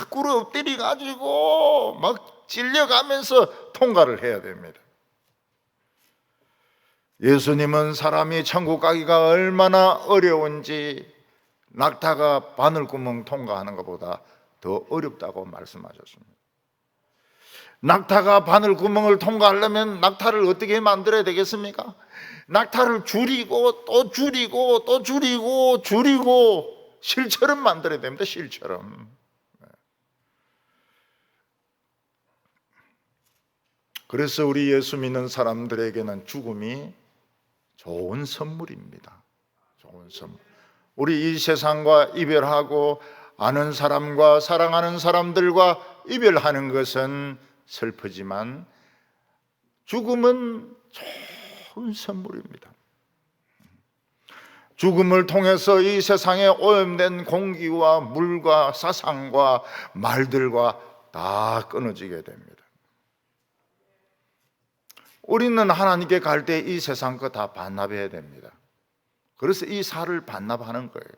Speaker 1: 꿇어 엎드려 가지고 막 찔려가면서 통과를 해야 됩니다. 예수님은 사람이 천국 가기가 얼마나 어려운지 낙타가 바늘구멍 통과하는 것보다 더 어렵다고 말씀하셨습니다. 낙타가 바늘구멍을 통과하려면 낙타를 어떻게 만들어야 되겠습니까? 낙타를 줄이고 또 줄이고 또 줄이고 줄이고 실처럼 만들어야 됩니다. 실처럼. 그래서 우리 예수 믿는 사람들에게는 죽음이 좋은 선물입니다. 좋은 선물. 우리 이 세상과 이별하고 아는 사람과 사랑하는 사람들과 이별하는 것은 슬프지만 죽음은 좋은 선물입니다. 죽음을 통해서 이 세상에 오염된 공기와 물과 사상과 말들과 다 끊어지게 됩니다. 우리는 하나님께 갈 때 이 세상 거 다 반납해야 됩니다. 그래서 이 살을 반납하는 거예요.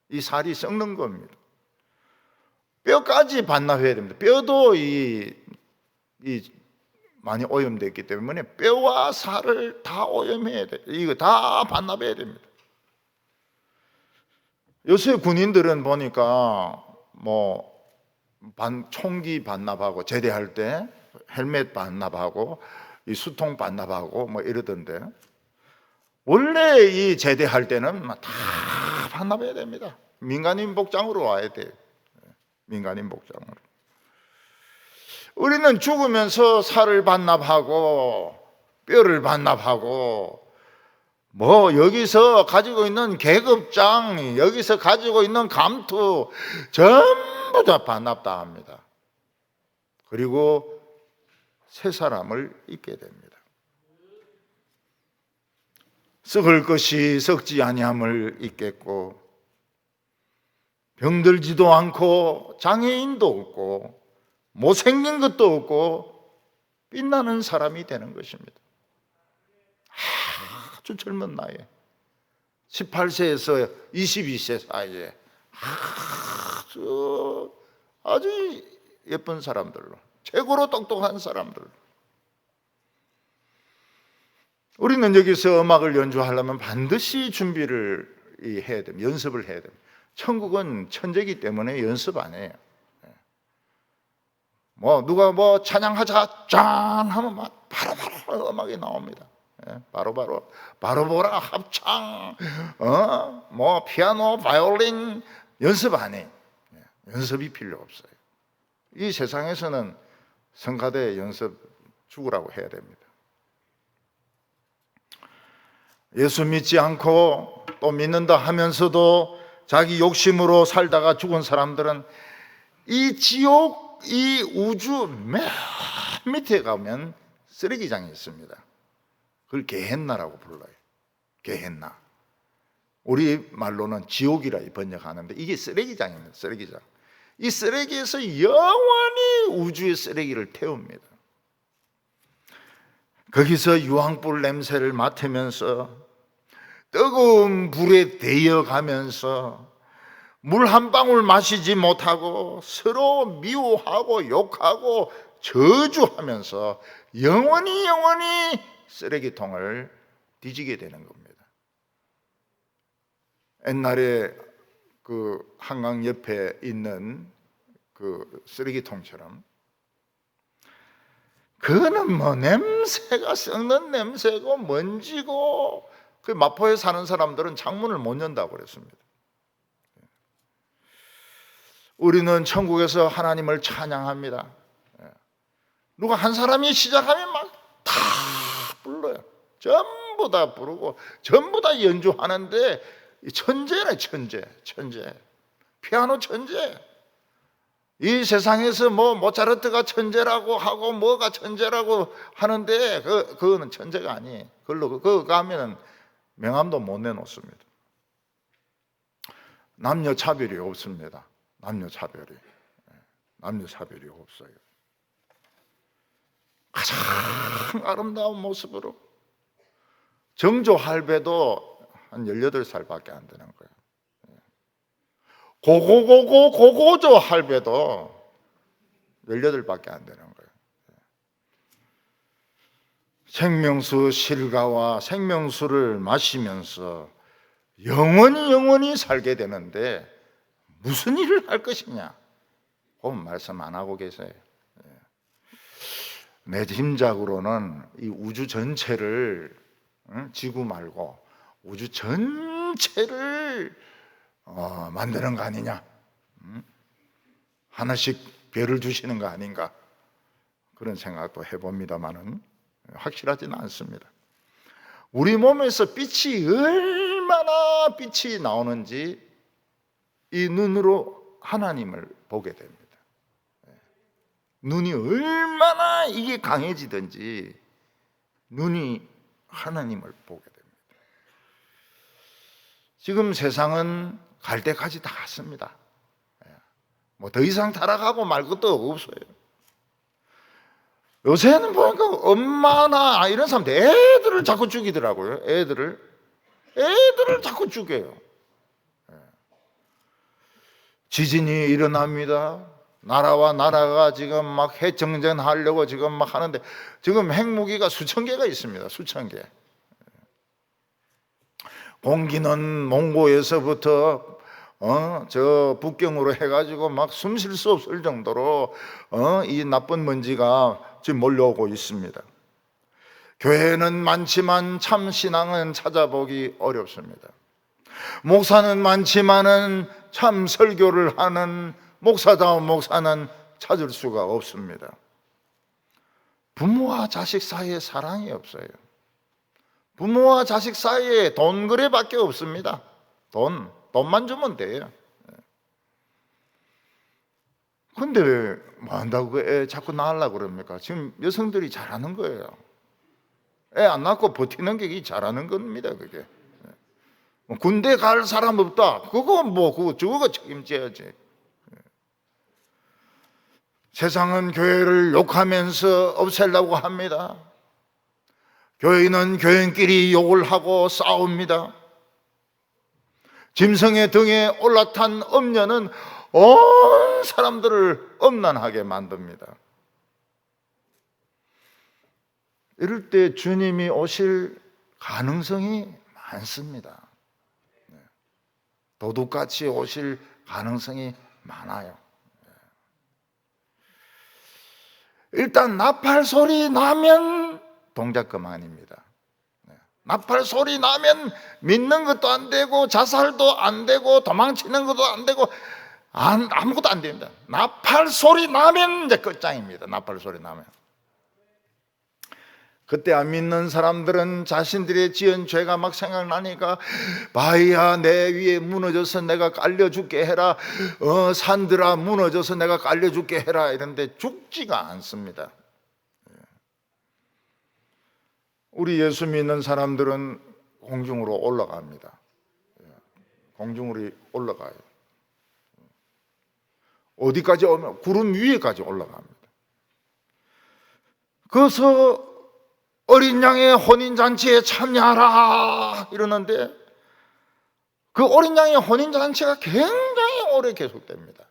Speaker 1: 이 살이 썩는 겁니다. 뼈까지 반납해야 됩니다. 뼈도 이 많이 오염됐기 때문에 뼈와 살을 다 오염해야 돼요. 이거 다 반납해야 됩니다. 요새 군인들은 보니까 총기 반납하고 제대할 때 헬멧 반납하고 이 수통 반납하고 이러던데, 원래 이 제대할 때는 다 반납해야 됩니다. 민간인 복장으로 와야 돼요. 민간인 복장으로. 우리는 죽으면서 살을 반납하고 뼈를 반납하고 여기서 가지고 있는 계급장, 여기서 가지고 있는 감투 전부 다 반납 다 합니다. 그리고 새 사람을 입게 됩니다. 썩을 것이 썩지 아니함을 입겠고, 병들지도 않고 장애인도 없고 못생긴 것도 없고 빛나는 사람이 되는 것입니다. 아주 젊은 나이에 18세에서 22세 사이에 아주 예쁜 사람들로, 최고로 똑똑한 사람들. 우리는 여기서 음악을 연주하려면 반드시 준비를 해야 됩니다. 연습을 해야 됩니다. 천국은 천재이기 때문에 연습 안 해요. 누가 찬양하자 짠 하면 바로바로 음악이 나옵니다. 바로바로 보라 합창, 피아노, 바이올린 연습 안 해요. 연습이 필요 없어요. 이 세상에서는 성가대 연습 죽으라고 해야 됩니다. 예수 믿지 않고 또 믿는다 하면서도 자기 욕심으로 살다가 죽은 사람들은 이 지옥, 이 우주 맨 밑에 가면 쓰레기장이 있습니다. 그걸 게헨나라고 불러요. 게헨나. 우리 말로는 지옥이라 번역하는데 이게 쓰레기장입니다. 쓰레기장. 이 쓰레기에서 영원히 우주의 쓰레기를 태웁니다. 거기서 유황불 냄새를 맡으면서 뜨거운 불에 데여가면서 물 한 방울 마시지 못하고 서로 미워하고 욕하고 저주하면서 영원히 쓰레기통을 뒤지게 되는 겁니다. 옛날에 그 한강 옆에 있는 그 쓰레기통처럼, 그거는 냄새가 썩는 냄새고 먼지고, 그 마포에 사는 사람들은 창문을 못 연다고 그랬습니다. 우리는 천국에서 하나님을 찬양합니다. 누가 한 사람이 시작하면 막 다 불러요. 전부 다 부르고 전부 다 연주하는데 천재네, 천재. 피아노 천재. 이 세상에서 모차르트가 천재라고 하고 뭐가 천재라고 하는데 그거는 천재가 아니에요. 그거 가면은 명함도 못 내놓습니다. 남녀 차별이 없습니다. 남녀 차별이. 남녀 사별이 없어요. 가장 아름다운 모습으로 정조 할배도 한 18살밖에 안 되는 거예요. 고고조 할배도 18밖에 안 되는 거예요. 생명수 실가와 생명수를 마시면서 영원히 살게 되는데 무슨 일을 할 것이냐? 그건 말씀 안 하고 계세요. 내 짐작으로는 이 우주 전체를, 지구 말고 우주 전체를 만드는 거 아니냐? 하나씩 별을 주시는 거 아닌가? 그런 생각도 해봅니다만은 확실하지는 않습니다. 우리 몸에서 빛이 얼마나 빛이 나오는지 이 눈으로 하나님을 보게 됩니다. 눈이 얼마나 이게 강해지든지 눈이 하나님을 보게 됩니다. 지금 세상은 갈 때까지 다 갔습니다. 뭐 더 이상 타락하고 말 것도 없어요. 요새는 보니까 엄마나 이런 사람들 애들을 자꾸 죽이더라고요. 애들을 자꾸 죽여요. 지진이 일어납니다. 나라와 나라가 지금 막 핵정전하려고 지금 막 하는데 지금 핵무기가 수천 개가 있습니다. 수천 개. 공기는 몽고에서부터 저 북경으로 해가지고 막 숨 쉴 수 없을 정도로 이 나쁜 먼지가 지금 몰려오고 있습니다. 교회는 많지만 참 신앙은 찾아보기 어렵습니다. 목사는 많지만은 참 설교를 하는 목사다운 목사는 찾을 수가 없습니다. 부모와 자식 사이에 사랑이 없어요. 부모와 자식 사이에 돈 거래밖에 없습니다. 돈만 주면 돼요. 근데 왜 뭐 한다고 애 자꾸 낳으려고 그럽니까? 지금 여성들이 잘하는 거예요. 애 안 낳고 버티는 게 잘하는 겁니다. 그게 군대 갈 사람 없다. 그거 저거 책임져야지. 세상은 교회를 욕하면서 없애려고 합니다. 교인은 교인끼리 욕을 하고 싸웁니다. 짐승의 등에 올라탄 엄녀는 온 사람들을 엄난하게 만듭니다. 이럴 때 주님이 오실 가능성이 많습니다. 도둑같이 오실 가능성이 많아요. 일단 나팔 소리 나면 동작 그만입니다. 나팔 소리 나면 믿는 것도 안 되고 자살도 안 되고 도망치는 것도 안 되고 아무것도 안 됩니다. 나팔 소리 나면 이제 끝장입니다. 나팔 소리 나면. 그때 안 믿는 사람들은 자신들의 지은 죄가 막 생각나니까 바위야 내 위에 무너져서 내가 깔려죽게 해라, 산들아 무너져서 내가 깔려죽게 해라, 이런데 죽지가 않습니다. 우리 예수 믿는 사람들은 공중으로 올라갑니다. 공중으로 올라가요. 어디까지 오면 구름 위에까지 올라갑니다. 그래서 어린 양의 혼인잔치에 참여하라 이러는데 그 어린 양의 혼인잔치가 굉장히 오래 계속됩니다.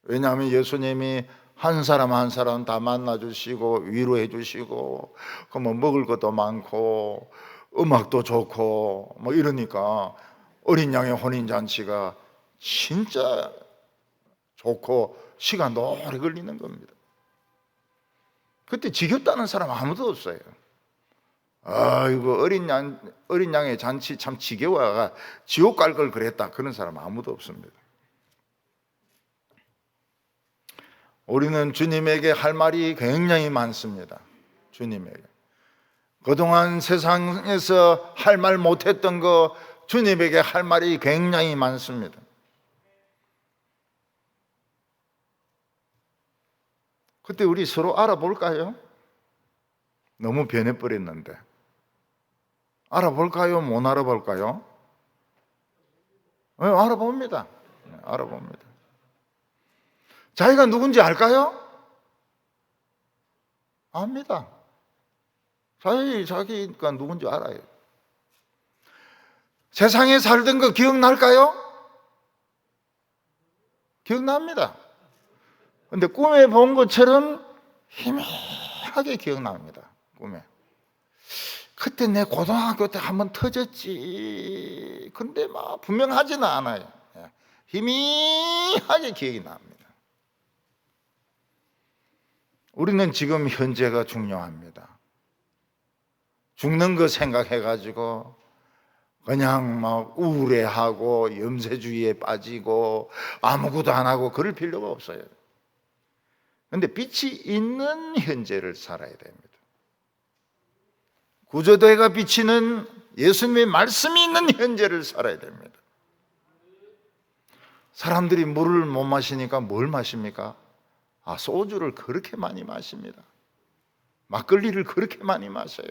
Speaker 1: 왜냐하면 예수님이 한 사람 한 사람 다 만나주시고 위로해 주시고 뭐 먹을 것도 많고 음악도 좋고 뭐 이러니까 어린 양의 혼인잔치가 진짜 좋고 시간도 오래 걸리는 겁니다. 그때 지겹다는 사람 아무도 없어요. 아이고 어린 양의 잔치 참 지겨워가 지옥 갈 걸 그랬다, 그런 사람 아무도 없습니다. 우리는 주님에게 할 말이 굉장히 많습니다. 주님에게 그동안 세상에서 할 말 못했던 거 주님에게 할 말이 굉장히 많습니다. 그때 우리 서로 알아볼까요? 너무 변해버렸는데 알아볼까요? 못 알아볼까요? 알아봅니다. 알아봅니다. 자기가 누군지 알까요? 압니다. 자기가 누군지 알아요. 세상에 살던 거 기억날까요? 기억납니다. 근데 꿈에 본 것처럼 희미하게 기억납니다. 꿈에. 그때 내 고등학교 때 한번 터졌지. 근데 막 분명하지는 않아요. 희미하게 기억이 납니다. 우리는 지금 현재가 중요합니다. 죽는 거 생각해가지고 그냥 막 우울해하고 염세주의에 빠지고 아무것도 안 하고 그럴 필요가 없어요. 그런데 빛이 있는 현재를 살아야 됩니다. 구조대가 비치는 예수님의 말씀이 있는 현재를 살아야 됩니다. 사람들이 물을 못 마시니까 뭘 마십니까? 소주를 그렇게 많이 마십니다. 막걸리를 그렇게 많이 마셔요.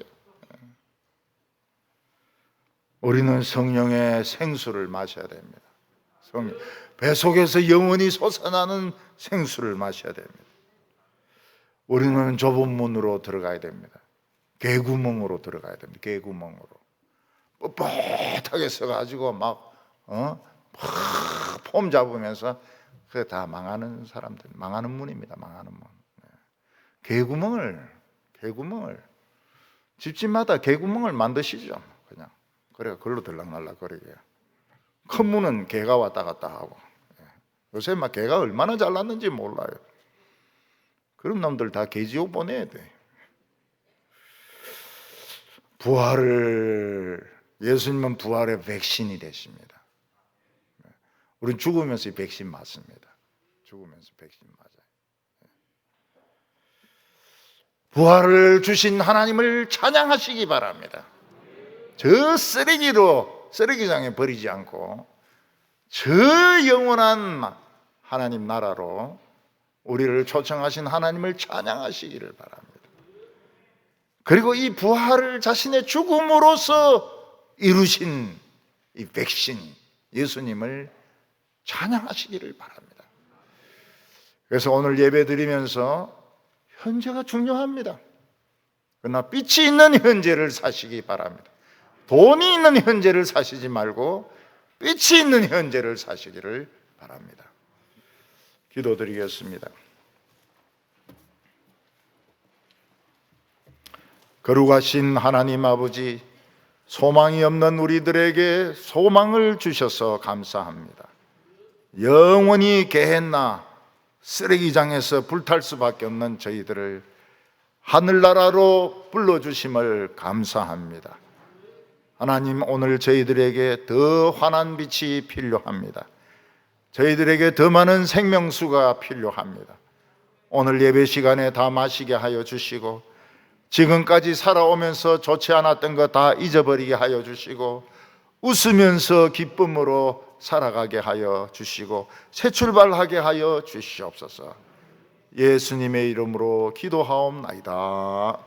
Speaker 1: 우리는 성령의 생수를 마셔야 됩니다. 배 속에서 영원히 솟아나는 생수를 마셔야 됩니다. 우리는 좁은 문으로 들어가야 됩니다. 개구멍으로 들어가야 됩니다. 개구멍으로 뻣뻣하게 써가지고 막 폼 잡으면서 그게 다 망하는 사람들, 망하는 문입니다. 망하는 문. 개구멍을 집집마다 개구멍을 만드시죠. 그냥 그래 그걸로 들락날락 거리게. 큰 문은 개가 왔다 갔다 하고. 요새 막 개가 얼마나 잘났는지 몰라요. 그런 놈들 다 개지옥 보내야 돼. 예수님은 부활의 백신이 되십니다. 우리는 죽으면서 백신 맞습니다. 죽으면서 백신 맞아요. 부활을 주신 하나님을 찬양하시기 바랍니다. 저 쓰레기장에 버리지 않고 저 영원한 하나님 나라로 우리를 초청하신 하나님을 찬양하시기를 바랍니다. 그리고 이 부활을 자신의 죽음으로써 이루신 이 백신 예수님을 찬양하시기를 바랍니다. 그래서 오늘 예배 드리면서 현재가 중요합니다. 그러나 빛이 있는 현재를 사시기 바랍니다. 돈이 있는 현재를 사시지 말고 빛이 있는 현재를 사시기를 바랍니다. 기도드리겠습니다. 거룩하신 하나님 아버지, 소망이 없는 우리들에게 소망을 주셔서 감사합니다. 영원히 게헨나 쓰레기장에서 불탈 수밖에 없는 저희들을 하늘나라로 불러주심을 감사합니다. 하나님, 오늘 저희들에게 더 환한 빛이 필요합니다. 저희들에게 더 많은 생명수가 필요합니다. 오늘 예배 시간에 다 마시게 하여 주시고, 지금까지 살아오면서 좋지 않았던 거 다 잊어버리게 하여 주시고, 웃으면서 기쁨으로 살아가게 하여 주시고, 새 출발하게 하여 주시옵소서. 예수님의 이름으로 기도하옵나이다.